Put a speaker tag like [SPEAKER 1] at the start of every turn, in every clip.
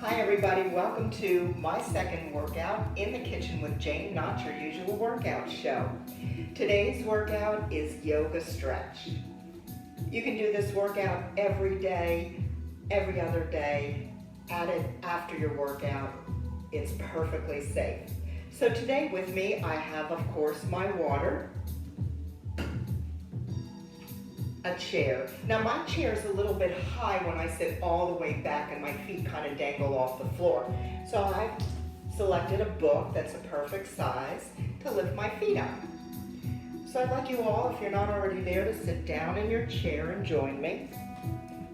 [SPEAKER 1] Hi everybody, welcome to my second workout in the kitchen with Jane, not your usual workout show. Today's workout is yoga stretch. You can do this workout every day, every other day, add it after your workout. It's perfectly safe. So today with me I have, of course, my water, a chair. Now my chair is a little bit high when I sit all the way back and my feet kind of dangle off the floor. So I've selected a book that's a perfect size to lift my feet up. So I'd like you all, if you're not already there, to sit down in your chair and join me.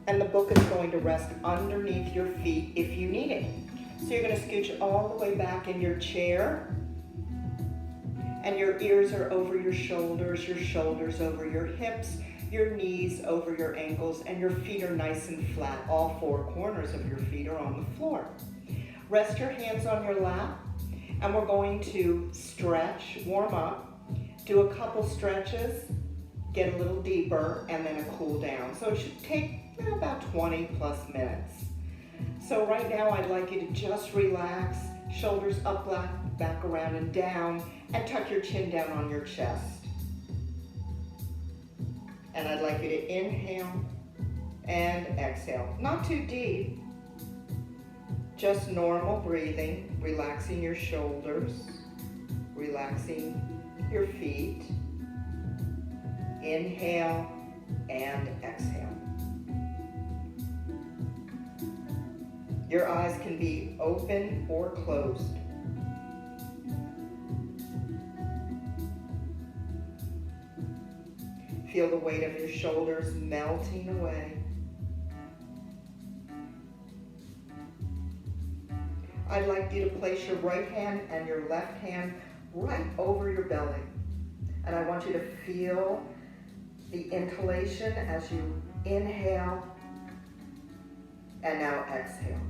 [SPEAKER 1] And the book is going to rest underneath your feet if you need it. So you're going to scooch all the way back in your chair. And your ears are over your shoulders over your hips, your knees over your ankles, and your feet are nice and flat. All four corners of your feet are on the floor. Rest your hands on your lap, and we're going to stretch, warm up, do a couple stretches, get a little deeper, and then a cool down. So it should take about 20 plus minutes. So right now I'd like you to just relax, shoulders up, back around and down, and tuck your chin down on your chest. And I'd like you to inhale and exhale. Not too deep, just normal breathing, relaxing your shoulders, relaxing your feet. Inhale and exhale. Your eyes can be open or closed. Feel the weight of your shoulders melting away. I'd like you to place your right hand and your left hand right over your belly. And I want you to feel the inhalation as you inhale and now exhale.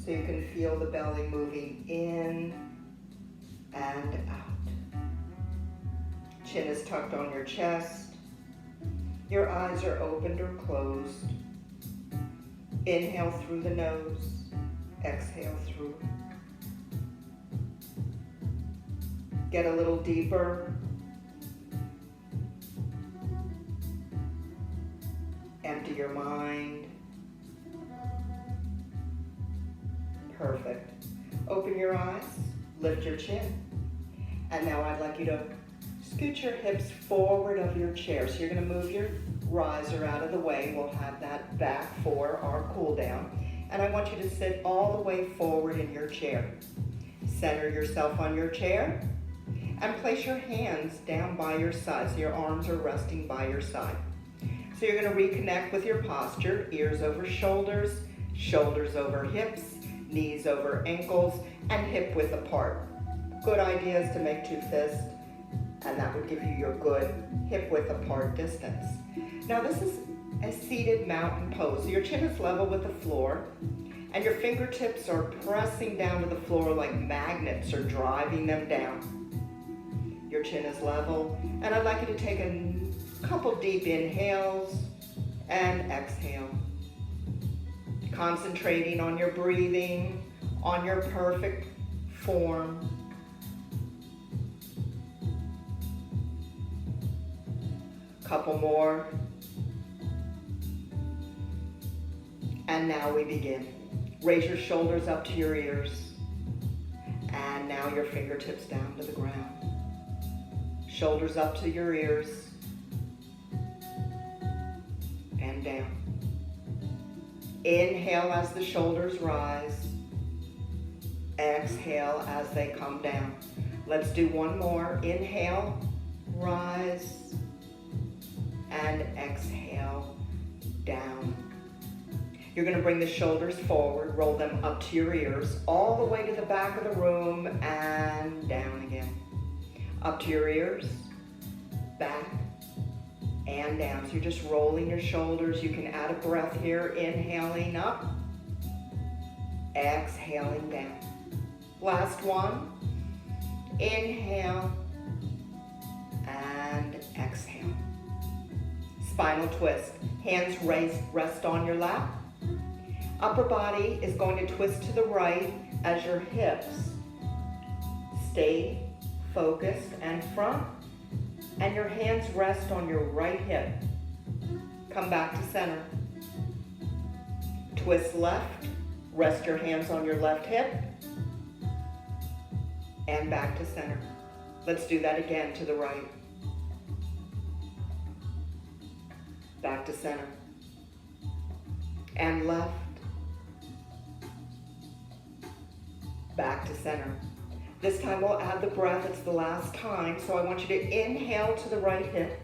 [SPEAKER 1] So you can feel the belly moving in and out. Chin is tucked on your chest. Your eyes are opened or closed. Inhale through the nose, exhale through. Get a little deeper. Empty your mind. Perfect. Open your eyes, lift your chin. And now I'd like you to scoot your hips forward of your chair. So you're going to move your riser out of the way. We'll have that back for our cool down. And I want you to sit all the way forward in your chair. Center yourself on your chair and place your hands down by your side. So your arms are resting by your side. So you're going to reconnect with your posture. Ears over shoulders, shoulders over hips, knees over ankles, and hip width apart. Good idea is to make two fists, and that would give you your good hip width apart distance. Now this is a seated mountain pose. So your chin is level with the floor, and your fingertips are pressing down to the floor like magnets or driving them down. Your chin is level, and I'd like you to take a couple deep inhales and exhale. Concentrating on your breathing, on your perfect form. Couple more. And now we begin. Raise your shoulders up to your ears. And now your fingertips down to the ground. Shoulders up to your ears. And down. Inhale as the shoulders rise. Exhale as they come down. Let's do one more. Inhale, rise. And exhale, down. You're going to bring the shoulders forward, roll them up to your ears, all the way to the back of the room, and down again. Up to your ears, back, and down. So you're just rolling your shoulders. You can add a breath here, inhaling up, exhaling down. Last one. Inhale, and exhale. Spinal twist. Hands rest on your lap. Upper body is going to twist to the right as your hips stay focused and front, and your hands rest on your right hip. Come back to center. Twist left, rest your hands on your left hip, and back to center. Let's do that again to the right. Back to center. And left. Back to center. This time we'll add the breath. It's the last time. So I want you to inhale to the right hip.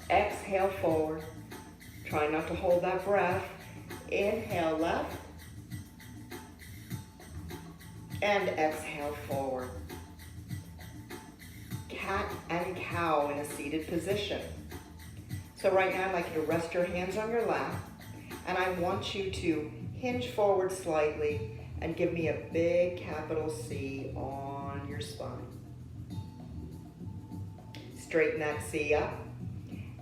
[SPEAKER 1] Exhale forward. Try not to hold that breath. Inhale left. And exhale forward. Cat and cow in a seated position. So right now I'd like you to rest your hands on your lap, and I want you to hinge forward slightly and give me a big capital C on your spine. Straighten that C up,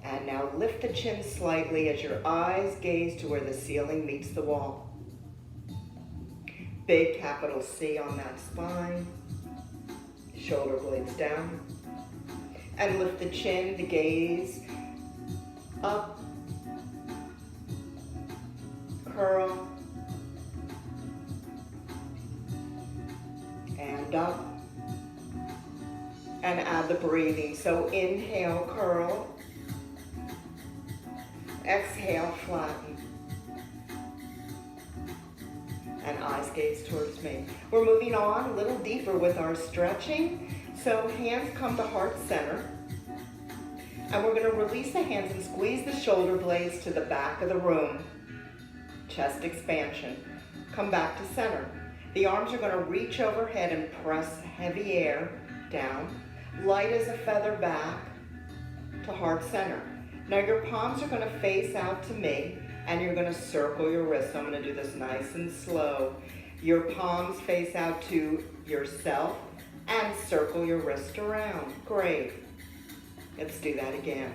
[SPEAKER 1] and now lift the chin slightly as your eyes gaze to where the ceiling meets the wall. Big capital C on that spine, shoulder blades down, and lift the chin, the gaze up, curl, and up, and add the breathing. So inhale, curl, exhale, flatten, and eyes gaze towards me. We're moving on a little deeper with our stretching. So hands come to heart center. And we're going to release the hands and squeeze the shoulder blades to the back of the room. Chest expansion. Come back to center. The arms are going to reach overhead and press heavy air down. Light as a feather back to heart center. Now your palms are going to face out to me, and you're going to circle your wrists. So I'm going to do this nice and slow. Your palms face out to yourself and circle your wrist around. Great. Let's do that again.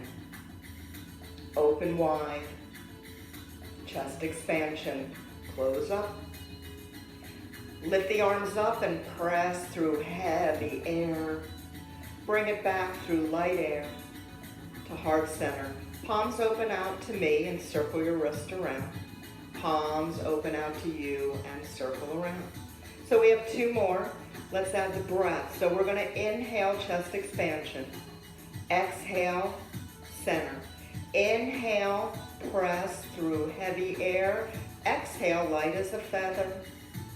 [SPEAKER 1] Open wide. Chest expansion. Close up. Lift the arms up and press through heavy air. Bring it back through light air to heart center. Palms open out to me and circle your wrist around. Palms open out to you and circle around. So we have two more. Let's add the breath. So we're going to inhale, chest expansion. Exhale, center. Inhale, press through heavy air. Exhale, light as a feather.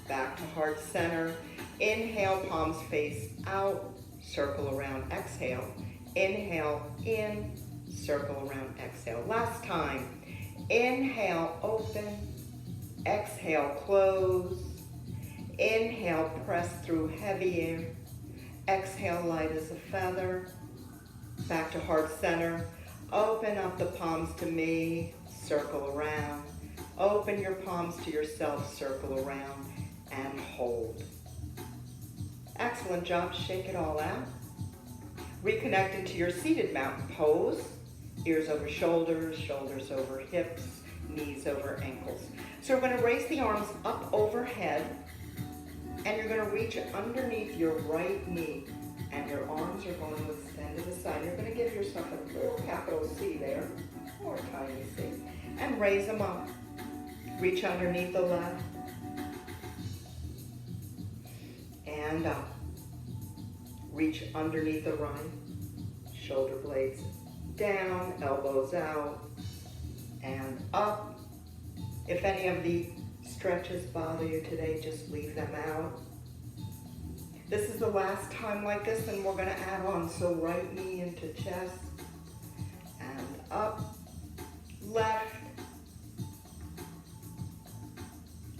[SPEAKER 1] Back to heart center. Inhale, palms face out. Circle around, exhale. Inhale, in. Circle around, exhale. Last time. Inhale, open. Exhale, close. Inhale, press through heavy air. Exhale, light as a feather. Back to heart center. Open up the palms to me. Circle around. Open your palms to yourself. Circle around and hold. Excellent job. Shake it all out. Reconnect into your seated mountain pose. Ears over shoulders, shoulders over hips, knees over ankles. So we're going to raise the arms up overhead, and you're going to reach underneath your right knee, and your arms are going to extend to the side. You're going to give yourself a little capital C there, or a tiny C, and raise them up. Reach underneath the left, and up. Reach underneath the right, shoulder blades down, elbows out, and up. If any of the stretches bother you today, just leave them out. This is the last time like this, and we're going to add on. So right knee into chest, and up, left,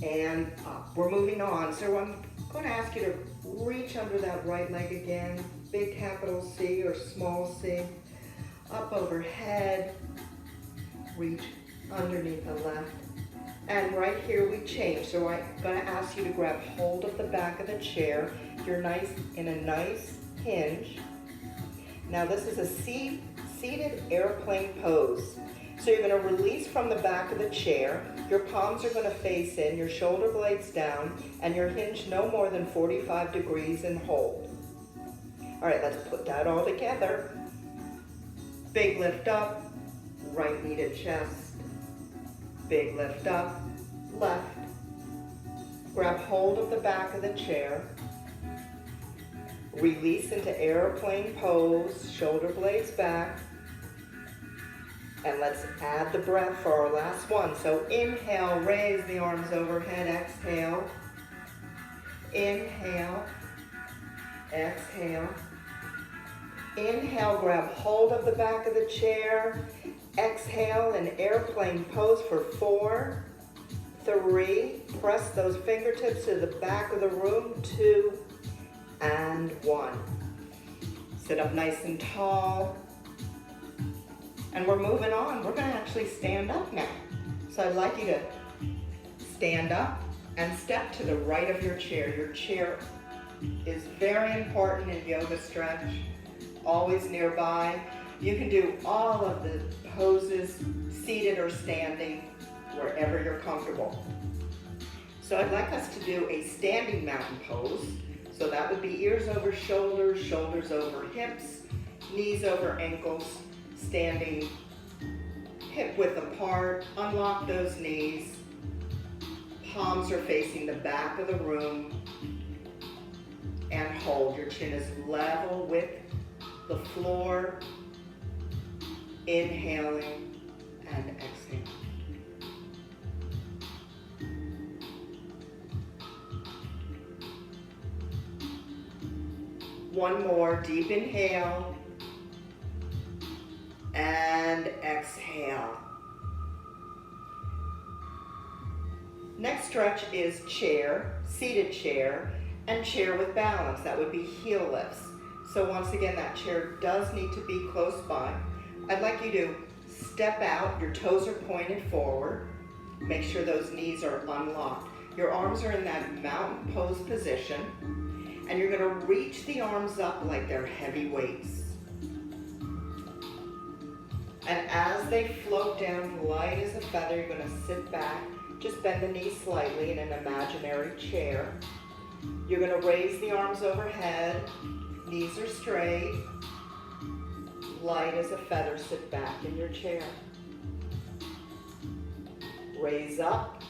[SPEAKER 1] and up. We're moving on. So I'm going to ask you to reach under that right leg again. Big capital C or small C. Up overhead. Reach underneath the left. And right here we change. So I'm going to ask you to grab hold of the back of the chair. You're nice in a nice hinge. Now this is a seated airplane pose. So you're going to release from the back of the chair. Your palms are going to face in, your shoulder blades down, and your hinge no more than 45 degrees and hold. All right, let's put that all together. Big lift up, right knee to chest. Big lift up, left. Grab hold of the back of the chair. Release into airplane pose, shoulder blades back. And let's add the breath for our last one. So inhale, raise the arms overhead, exhale. Inhale, exhale. Inhale, grab hold of the back of the chair. Exhale, an airplane pose for 4, 3. Press those fingertips to the back of the room, 2, and 1. Sit up nice and tall. And we're moving on. We're going to actually stand up now. So I'd like you to stand up and step to the right of your chair. Your chair is very important in yoga stretch. Always nearby. You can do all of the poses seated or standing, wherever you're comfortable. So I'd like us to do a standing mountain pose. So that would be ears over shoulders, shoulders over hips, knees over ankles, standing hip width apart. Unlock those knees. Palms are facing the back of the room. And hold. Your chin is level with the floor. Inhaling and exhaling. One more, deep inhale and exhale. Next stretch is chair, seated chair, and chair with balance. That would be heel lifts. So once again, that chair does need to be close by. I'd like you to step out, your toes are pointed forward. Make sure those knees are unlocked. Your arms are in that mountain pose position, and you're gonna reach the arms up like they're heavy weights. And as they float down light as a feather, you're gonna sit back, just bend the knees slightly in an imaginary chair. You're gonna raise the arms overhead, knees are straight, light as a feather, sit back in your chair. Raise up.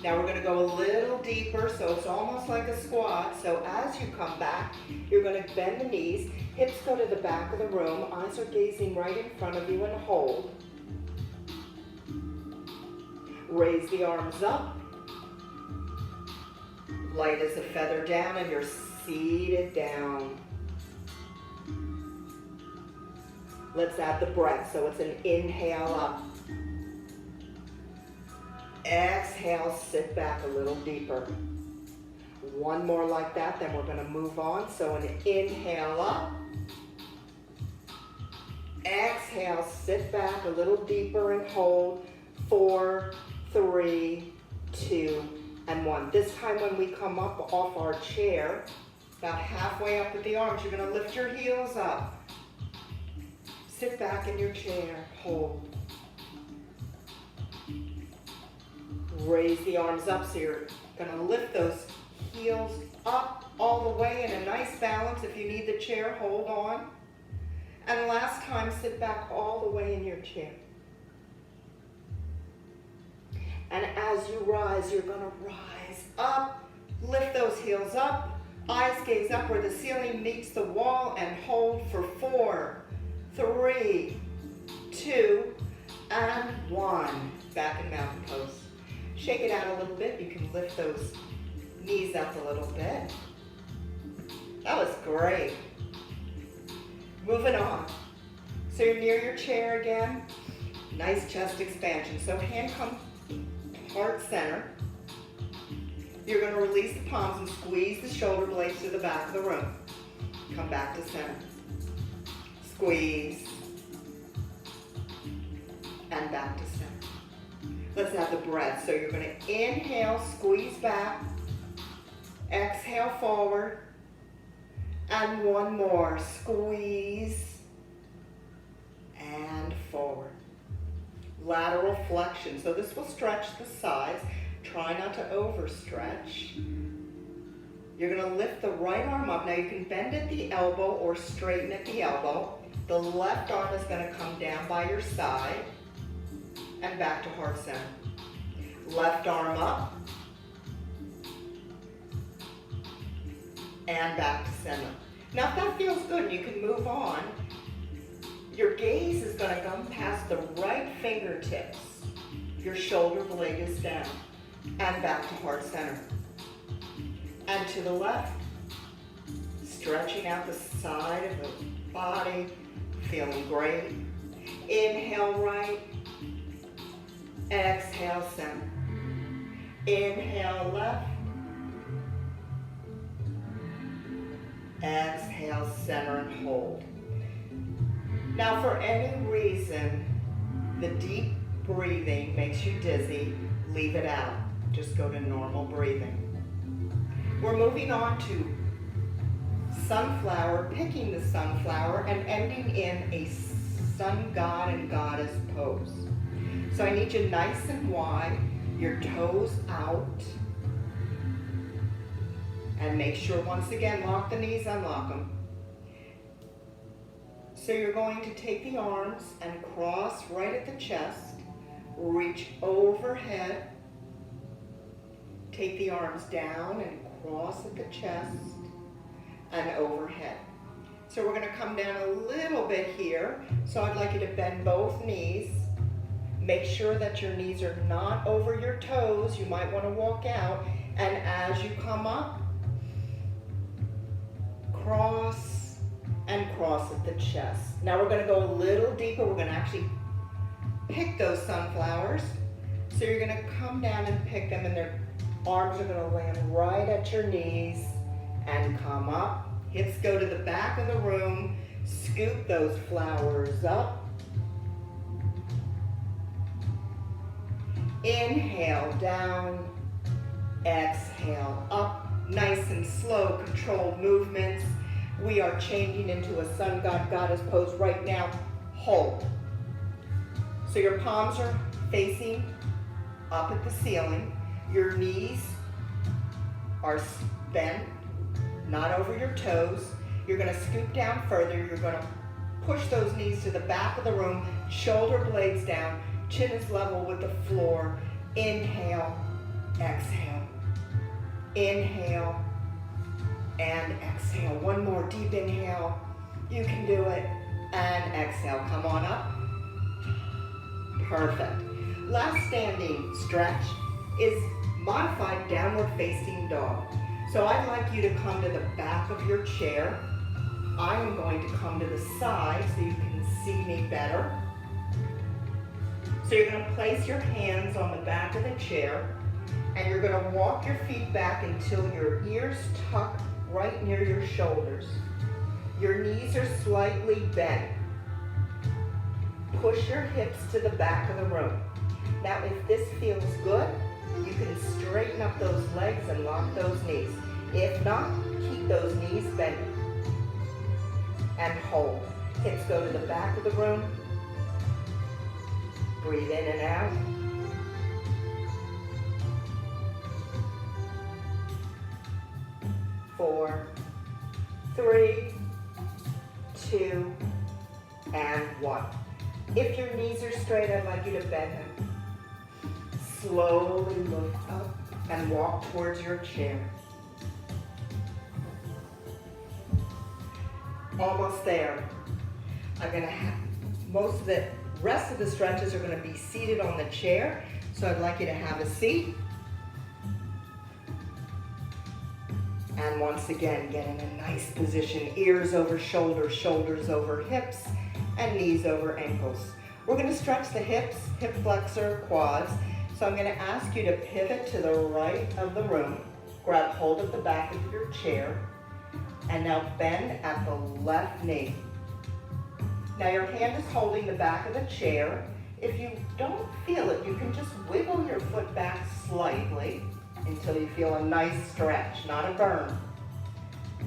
[SPEAKER 1] Now we're going to go a little deeper, so it's almost like a squat. So as you come back, you're going to bend the knees, hips go to the back of the room, eyes are gazing right in front of you, and hold. Raise the arms up. Light as a feather down, and you're seated down. Let's add the breath. So it's an inhale up. Exhale, sit back a little deeper. One more like that, then we're going to move on. So an inhale up. Exhale, sit back a little deeper and hold. 4, 3, 2, and 1. This time when we come up off our chair, about halfway up with the arms, you're going to lift your heels up. Sit back in your chair, hold. Raise the arms up, so you're gonna lift those heels up all the way in a nice balance. If you need the chair, hold on. And last time, sit back all the way in your chair. And as you rise, you're gonna rise up, lift those heels up, eyes gaze up where the ceiling meets the wall, and hold for 4, 3, 2, and 1. Back in mountain pose. Shake it out a little bit. You can lift those knees up a little bit. That was great. Moving on. So you're near your chair again. Nice chest expansion. So hand come heart center. You're going to release the palms and squeeze the shoulder blades to the back of the room. Come back to center. Squeeze. And back to center. Let's have the breath. So you're going to inhale, squeeze back. Exhale forward. And one more. Squeeze. And forward. lateral flexion. So this will stretch the sides. Try not to overstretch. You're going to lift the right arm up. Now you can bend at the elbow or straighten at the elbow. The left arm is going to come down by your side and back to heart center. Left arm up and back to center. Now if that feels good, you can move on. Your gaze is going to come past the right fingertips. Your shoulder blade is down and back to heart center. And to the left, stretching out the side of the body, feeling great. Inhale right, exhale center. Inhale left, exhale center and hold. Now for any reason the deep breathing makes you dizzy, leave it out. Just go to normal breathing. We're moving on to sunflower, picking the sunflower and ending in a sun god and goddess pose. So I need you nice and wide, your toes out, and make sure once again, lock the knees, unlock them. So you're going to take the arms and cross right at the chest, reach overhead, take the arms down and cross at the chest and overhead. So we're going to come down a little bit here. So I'd like you to bend both knees. Make sure that your knees are not over your toes. You might want to walk out. And as you come up, cross and cross at the chest. Now we're going to go a little deeper. We're going to actually pick those sunflowers. So you're going to come down and pick them, and their arms are going to land right at your knees and come up. Hips go to the back of the room. Scoop those flowers up. Inhale down, exhale up. Nice and slow, controlled movements. We are changing into a sun god goddess pose right now. Hold. So your palms are facing up at the ceiling. Your knees are bent, not over your toes. You're going to scoop down further. You're going to push those knees to the back of the room, shoulder blades down, chin is level with the floor. Inhale, exhale. Inhale and exhale. One more deep inhale. You can do it. And exhale. Come on up. Perfect. Last standing stretch is modified downward facing dog. So I'd like you to come to the back of your chair. I am going to come to the side so you can see me better. So you're going to place your hands on the back of the chair, and you're going to walk your feet back until your ears tuck right near your shoulders. Your knees are slightly bent. Push your hips to the back of the room. Now if this feels good, you can straighten up those legs and lock those knees. If not, keep those knees bent and hold. Hips go to the back of the room. Breathe in and out. Four, three, two, and one. If your knees are straight, I'd like you to bend them. Slowly look up and walk towards your chair. Almost there. I'm going to have most of the rest of the stretches are going to be seated on the chair. So I'd like you to have a seat. And once again, get in a nice position. Ears over shoulders, shoulders over hips, and knees over ankles. We're going to stretch the hips, hip flexor, quads. So I'm going to ask you to pivot to the right of the room. Grab hold of the back of your chair. And now bend at the left knee. Now your hand is holding the back of the chair. If you don't feel it, you can just wiggle your foot back slightly until you feel a nice stretch, not a burn.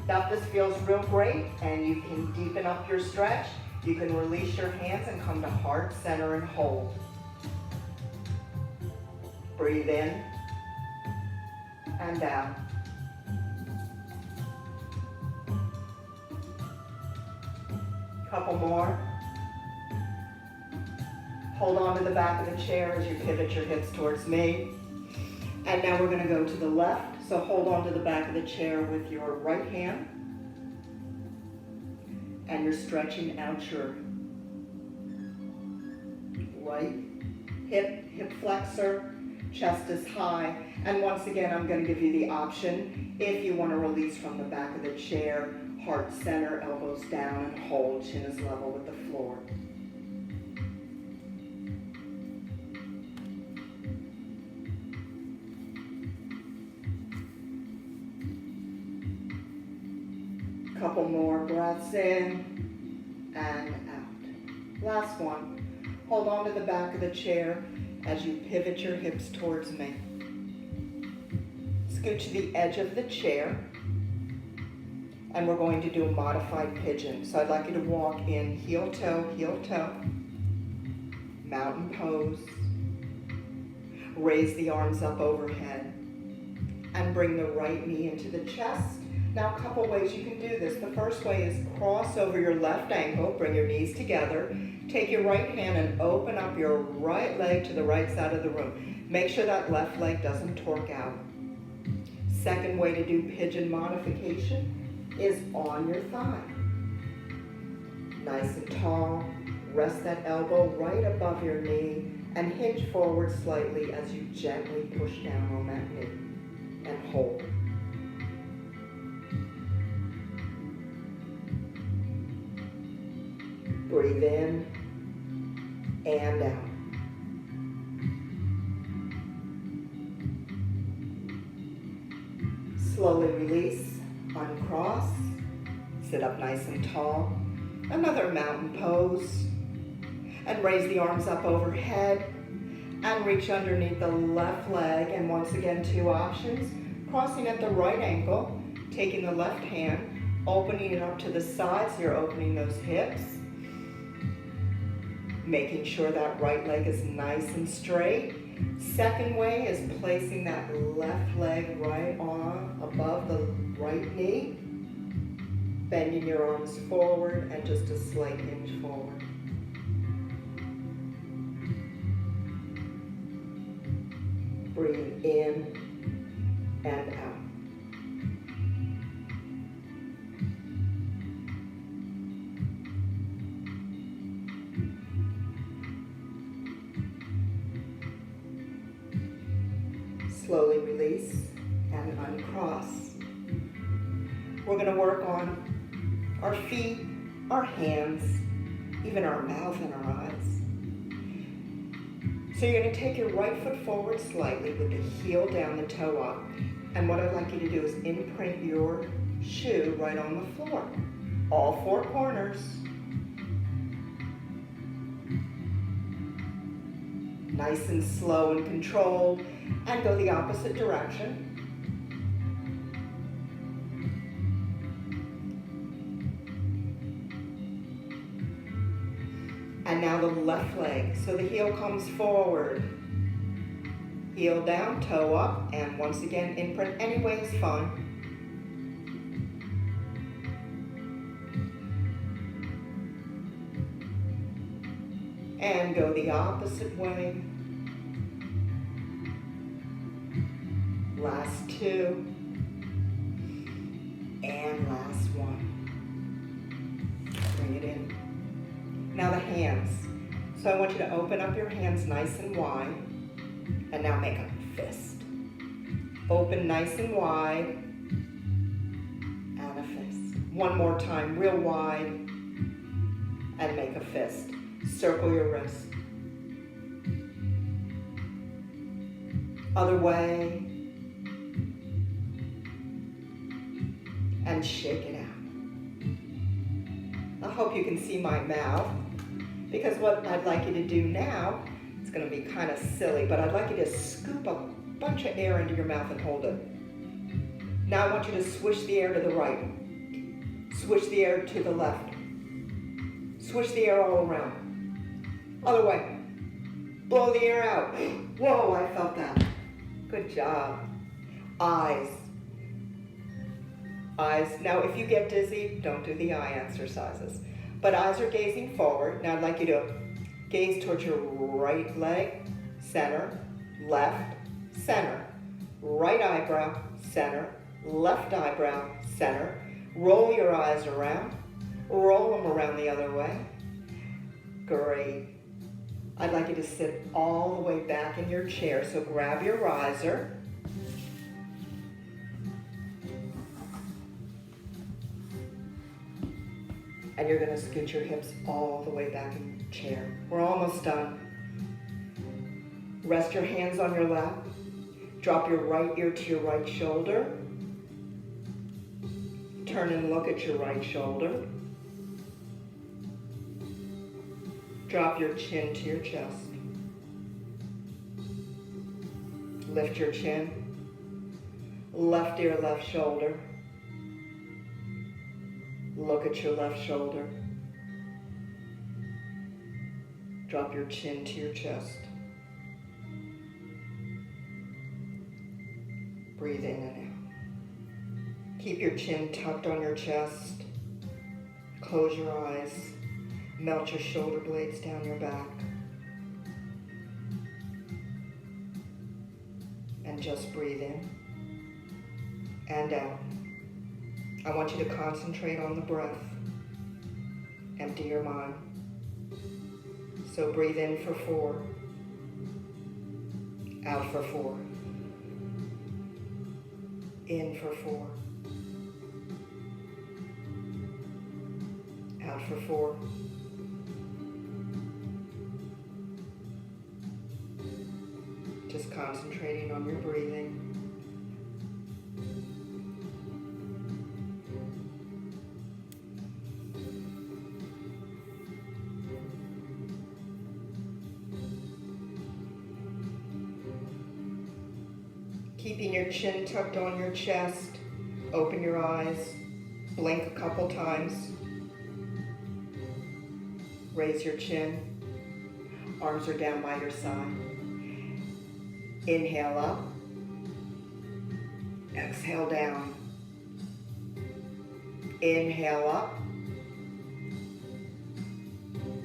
[SPEAKER 1] Now if this feels real great and you can deepen up your stretch, you can release your hands and come to heart center and hold. Breathe in and out. Couple more. Hold on to the back of the chair as you pivot your hips towards me. And now we're going to go to the left. So hold on to the back of the chair with your right hand. And you're stretching out your right hip flexor. Chest is high. And once again, I'm going to give you the option if you want to release from the back of the chair, heart center, elbows down, and hold. Chin is level with the floor. Couple more breaths in and out. Last one. Hold on to the back of the chair as you pivot your hips towards me. Scoot to the edge of the chair, and we're going to do a modified pigeon. So I'd like you to walk in heel toe, mountain pose. Raise the arms up overhead and bring the right knee into the chest. Now, a couple ways you can do this. The first way is cross over your left ankle, bring your knees together. Take your right hand and open up your right leg to the right side of the room. Make sure that left leg doesn't torque out. Second way to do pigeon modification is on your thigh. Nice and tall. Rest that elbow right above your knee and hinge forward slightly as you gently push down on that knee and hold. Breathe in and out. Slowly release, uncross, sit up nice and tall. Another mountain pose. And raise the arms up overhead and reach underneath the left leg. And once again, two options. Crossing at the right ankle, taking the left hand, opening it up to the sides. You're opening those hips. Making sure that right leg is nice and straight. Second way is placing that left leg right on above the right knee. Bending your arms forward and just a slight hinge forward. Breathe in and out. Slowly release and uncross. We're going to work on our feet, our hands, even our mouth and our eyes. So you're going to take your right foot forward slightly with the heel down, the toe up. And what I'd like you to do is imprint your shoe right on the floor. All four corners. Nice and slow and controlled. And go the opposite direction. And now the left leg. So the heel comes forward. Heel down, toe up, and once again, imprint any way is fine. And go the opposite way. Last two, and last one. Bring it in. Now the hands. So I want you to open up your hands nice and wide, and now make a fist. Open nice and wide, and a fist. One more time, real wide, and make a fist. Circle your wrist. Other way. And shake it out. I hope you can see my mouth, because what I'd like you to do now, it's going to be kind of silly, but I'd like you to scoop a bunch of air into your mouth and hold it. Now I want you to swish the air to the right. Swish the air to the left. Swish the air all around. Other way. Blow the air out. Whoa, I felt that. Good job. Eyes. Eyes. Now, if you get dizzy, don't do the eye exercises. But eyes are gazing forward. Now, I'd like you to gaze towards your right leg, center, left, center. Right eyebrow, center, left eyebrow, center. Roll your eyes around. Roll them around the other way. Great. I'd like you to sit all the way back in your chair. So grab your riser. And you're going to scoot your hips all the way back in your chair. We're almost done. Rest your hands on your lap. Drop your right ear to your right shoulder. Turn and look at your right shoulder. Drop your chin to your chest. Lift your chin. Left ear, left shoulder. Look at your left shoulder. Drop your chin to your chest. Breathe in and out. Keep your chin tucked on your chest. Close your eyes. Melt your shoulder blades down your back. And just breathe in and out. I want you to concentrate on the breath. Empty your mind. So breathe in for 4. Out for 4. In for 4. Out for 4. Just concentrating on your breathing. Keeping your chin tucked on your chest. Open your eyes. Blink a couple times. Raise your chin. Arms are down by your side. Inhale up. Exhale down. Inhale up.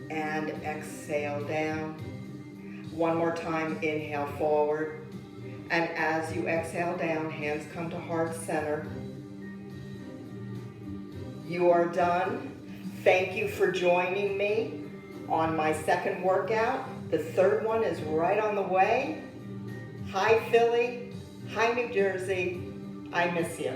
[SPEAKER 1] And exhale down. One more time, inhale forward. And as you exhale down, hands come to heart center. You are done. Thank you for joining me on my second workout. The third one is right on the way. Hi, Philly. Hi, New Jersey. I miss you.